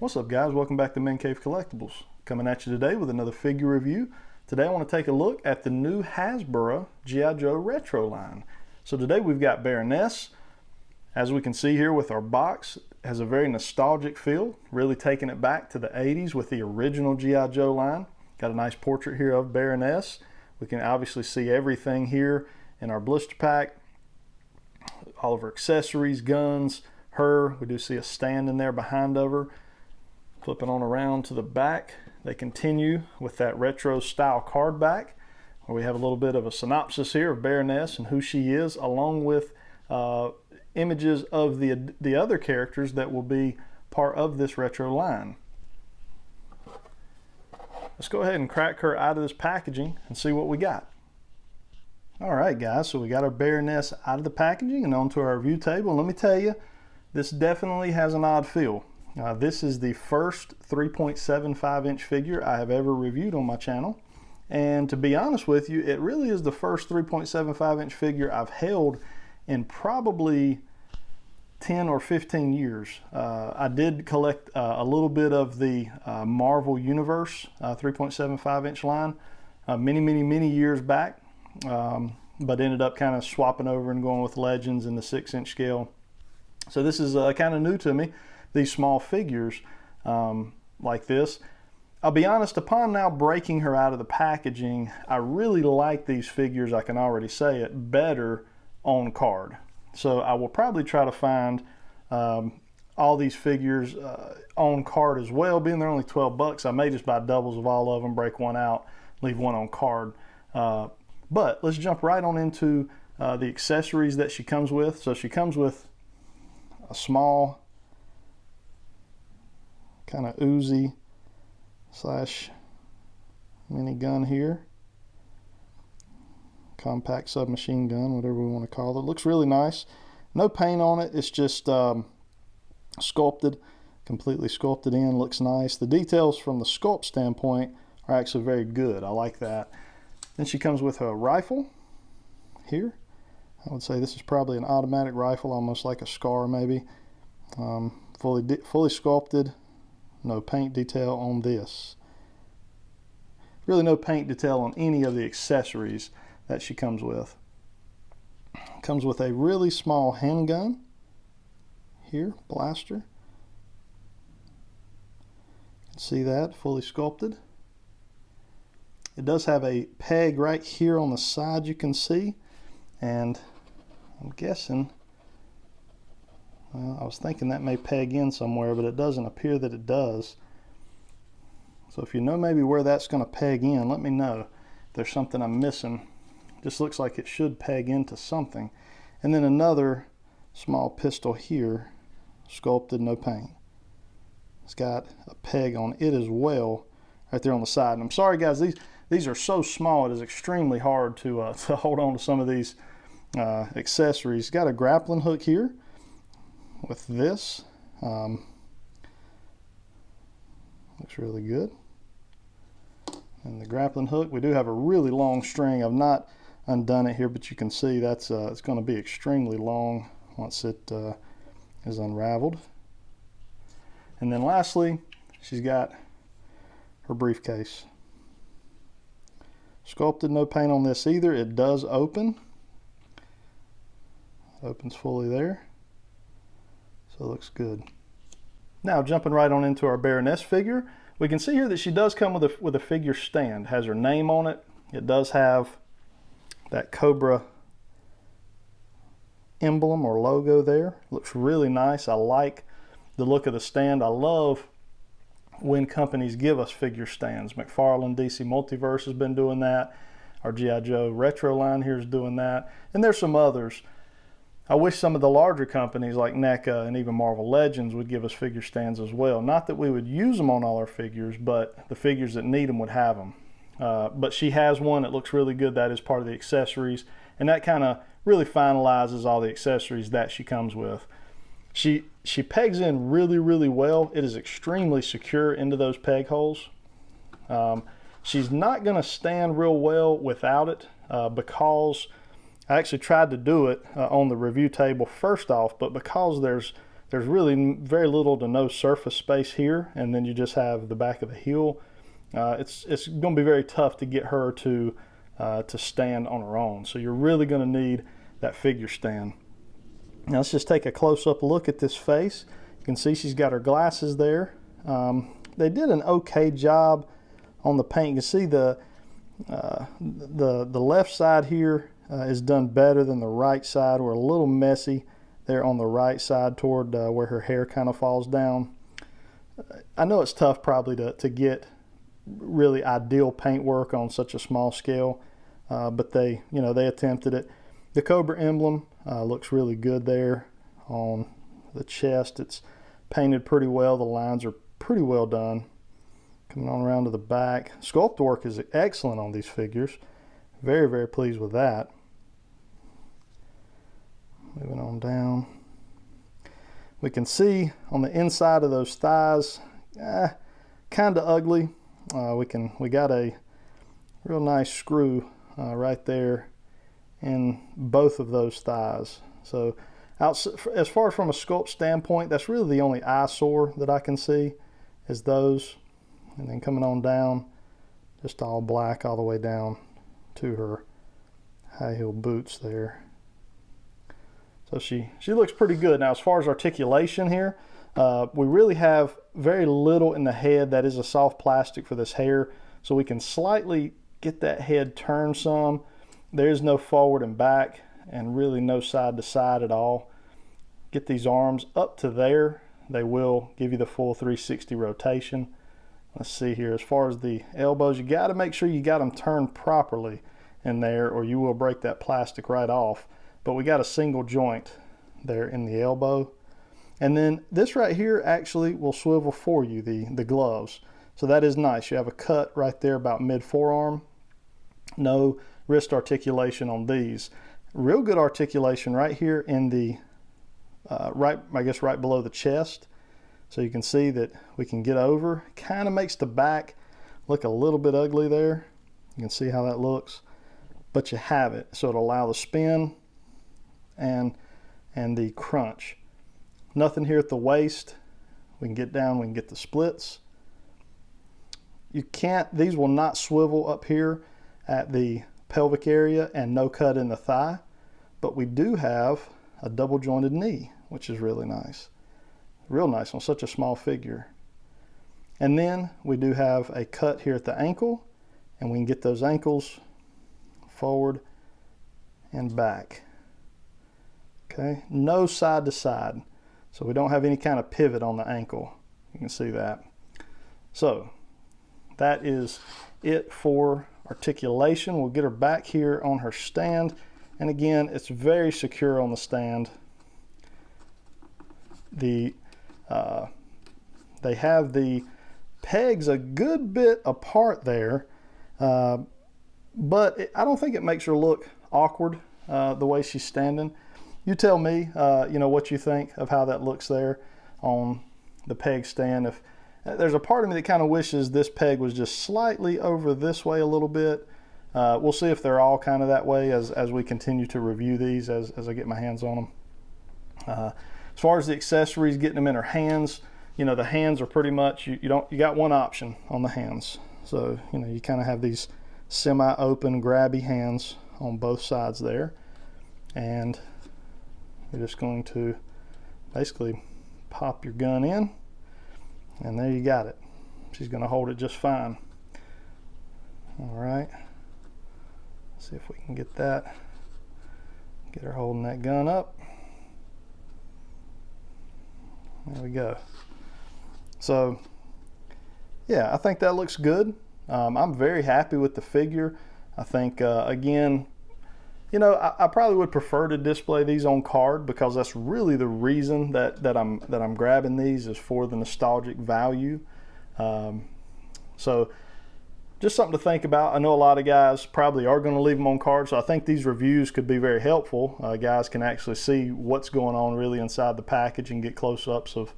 What's up, guys? Welcome back to Man Cave Collectibles. Coming at you today with another figure review. Today I want to take a look at the new Hasbro G.I. Joe retro line. So today we've got Baroness. As we can see here with our box, it has a very nostalgic feel, really taking it back to the 80s with the original G.I. Joe line. Got a nice portrait here of Baroness. We can obviously see everything here in our blister pack. All of her accessories, guns, her. We do see a stand in there behind of her. Flipping on around to the back, they continue with that retro style card back, where we have a little bit of a synopsis here of Baroness and who she is, along with images of the other characters that will be part of this retro line. Let's go ahead and crack her out of this packaging and see what we got. Alright guys, so we got our Baroness out of the packaging and onto our review table. And let me tell you, this definitely has an odd feel. This is the first 3.75 inch figure I have ever reviewed on my channel. And to be honest with you, it really is the first 3.75 inch figure I've held in probably 10 or 15 years. I did collect a little bit of the Marvel Universe 3.75 inch line many years back, but ended up kind of swapping over and going with Legends in the 6-inch scale. So this is kind of new to me, these small figures like this. I'll be honest, upon now breaking her out of the packaging, I really like these figures, I can already say it, better on card. So I will probably try to find all these figures on card as well. Being they're only 12 bucks, I may just buy doubles of all of them, break one out, leave one on card. But let's jump right on into the accessories that she comes with. So she comes with a small kind of Uzi slash mini gun here, compact submachine gun, whatever we want to call it. Looks really nice. No paint on it, it's just sculpted, completely sculpted in. Looks nice. The details from the sculpt standpoint are actually very good. I like that. Then she comes with a rifle here. I would say this is probably an automatic rifle, almost like a Scar maybe. Fully sculpted. No paint detail on this. Really no paint detail on any of the accessories that she comes with. Comes with a really small handgun here, blaster. You can see that, fully sculpted. It does have a peg right here on the side, you can see, and I'm guessing, well, I was thinking that may peg in somewhere, but it doesn't appear that it does. So if you know maybe where that's going to peg in, let me know if there's something I'm missing. Just looks like it should peg into something. And then another small pistol here, sculpted, no paint. It's got a peg on it as well, right there on the side. And I'm sorry guys, these are so small, it is extremely hard to hold on to some of these accessories. Got a grappling hook here with this. Looks really good. And the grappling hook, we do have a really long string. I've not undone it here, but you can see that's it's going to be extremely long once it is unraveled. And then lastly, she's got her briefcase. Sculpted, no paint on this either. It does open. Opens fully there. So it looks good. Now jumping right on into our Baroness figure, we can see here that she does come with a figure stand. Has her name on it. It does have that Cobra emblem or logo there. Looks really nice. I like the look of the stand. I love when companies give us figure stands. McFarlane DC Multiverse has been doing that. Our G.I. Joe retro line here is doing that. And there's some others. I wish some of the larger companies like NECA and even Marvel Legends would give us figure stands as well. Not that we would use them on all our figures, but the figures that need them would have them. But she has one that looks really good. That is part of the accessories. And that kind of really finalizes all the accessories that she comes with. She pegs in really well. It is extremely secure into those peg holes. She's not going to stand real well without it because I actually tried to do it on the review table first off, but because there's there's really very little to no surface space here, and then you just have the back of the heel. It's going to be very tough to get her to stand on her own. So you're really going to need that figure stand. Now let's just take a close-up look at this face. You can see she's got her glasses there. They did an okay job on the paint. You can see the left side here is done better than the right side. We're a little messy there on the right side toward where her hair kind of falls down. I know it's tough probably to get really ideal paint work on such a small scale, but they attempted it. The Cobra emblem looks really good there on the chest. It's painted pretty well. The lines are pretty well done. Coming on around to the back. Sculpt work is excellent on these figures. Very, very pleased with that. Moving on down. We can see on the inside of those thighs, kind of ugly. We got a real nice screw right there in both of those thighs. So as far as from a sculpt standpoint, that's really the only eyesore that I can see is those. And then coming on down, just all black all the way down to her high heel boots there. So she looks pretty good. Now as far as articulation here, we really have very little in the head. That is a soft plastic for this hair, so we can slightly get that head turned some. There is no forward and back, and really no side to side at all. Get these arms up to there. They will give you the full 360 rotation. Let's see here, as far as the elbows, you got to make sure you got them turned properly in there, or you will break that plastic right off. But we got a single joint there in the elbow. And then this right here actually will swivel for you, the gloves. So that is nice. You have a cut right there about mid forearm. No wrist articulation on these. Real good articulation right here in the right below the chest. So you can see that we can get over. Kind of makes the back look a little bit ugly there. You can see how that looks, but you have it. So it'll allow the spin and the crunch. Nothing here at the waist. We can get down, we can get the splits. These will not swivel up here at the pelvic area, and no cut in the thigh, but we do have a double jointed knee, which is really nice. Real nice on such a small figure. And then we do have a cut here at the ankle, and we can get those ankles forward and back. Okay, no side to side. So we don't have any kind of pivot on the ankle. You can see that. So that is it for articulation. We'll get her back here on her stand. And again, it's very secure on the stand. They have the pegs a good bit apart there, but I don't think it makes her look awkward the way she's standing. You tell me, what you think of how that looks there on the peg stand. If there's a part of me that kind of wishes this peg was just slightly over this way a little bit. We'll see if they're all kind of that way as we continue to review these as I get my hands on them. As far as the accessories, getting them in her hands, the hands are pretty much, you got one option on the hands. So, you kind of have these semi-open, grabby hands on both sides there. And you're just going to basically pop your gun in, and there you got it. She's going to hold it just fine. All right. Let's see if we can get that. Get her holding that gun up. There we go. So, yeah, I think that looks good. I'm very happy with the figure. I think, again, I probably would prefer to display these on card, because that's really the reason that I'm grabbing these, is for the nostalgic value. So just something to think about. I know a lot of guys probably are going to leave them on card, so I think these reviews could be very helpful. Guys can actually see what's going on really inside the package and get close-ups of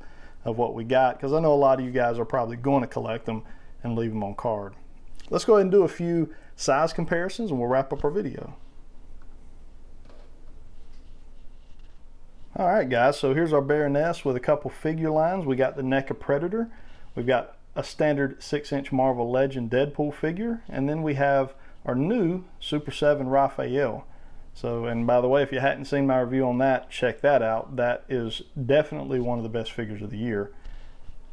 what we got, because I know a lot of you guys are probably going to collect them and leave them on card. Let's go ahead and do a few size comparisons, and we'll wrap up our video. All right, guys, so here's our Baroness with a couple figure lines. We got the NECA Predator. We've got a standard 6-inch Marvel Legend Deadpool figure, and then we have our new Super 7 Raphael. So, and by the way, if you hadn't seen my review on that, check that out. That is definitely one of the best figures of the year.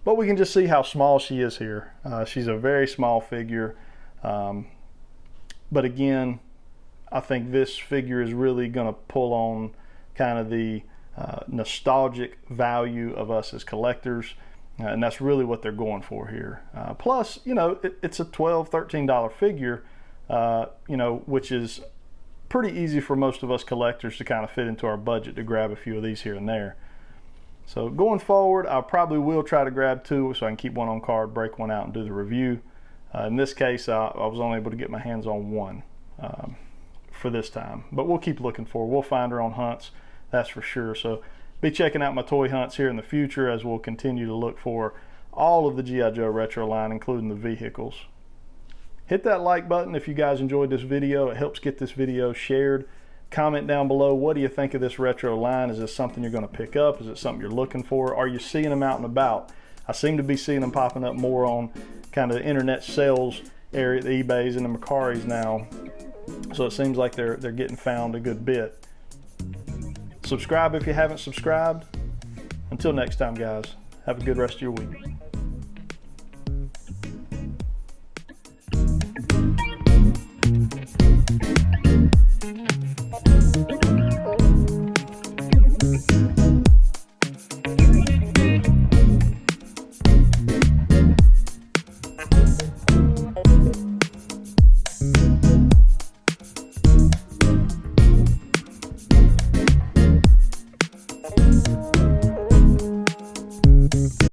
But we can just see how small she is here. She's a very small figure. But again, I think this figure is really going to pull on kind of the nostalgic value of us as collectors, and that's really what they're going for here. Plus, you know, it's a $12, $13 figure, you know, which is pretty easy for most of us collectors to kind of fit into our budget to grab a few of these here and there. So going forward, I probably will try to grab two so I can keep one on card, break one out, and do the review. In this case, I was only able to get my hands on one for this time, but we'll keep looking for her. We'll find her on hunts, that's for sure. So be checking out my toy hunts here in the future as we'll continue to look for all of the G.I. Joe retro line, including the vehicles. Hit that like button if you guys enjoyed this video. It helps get this video shared. Comment down below, what do you think of this retro line? Is this something you're going to pick up? Is it something you're looking for? Are you seeing them out and about? I seem to be seeing them popping up more on kind of the internet sales area, the eBays and the Mercaris now. So it seems like they're getting found a good bit. Subscribe if you haven't subscribed. Until next time, guys, have a good rest of your week.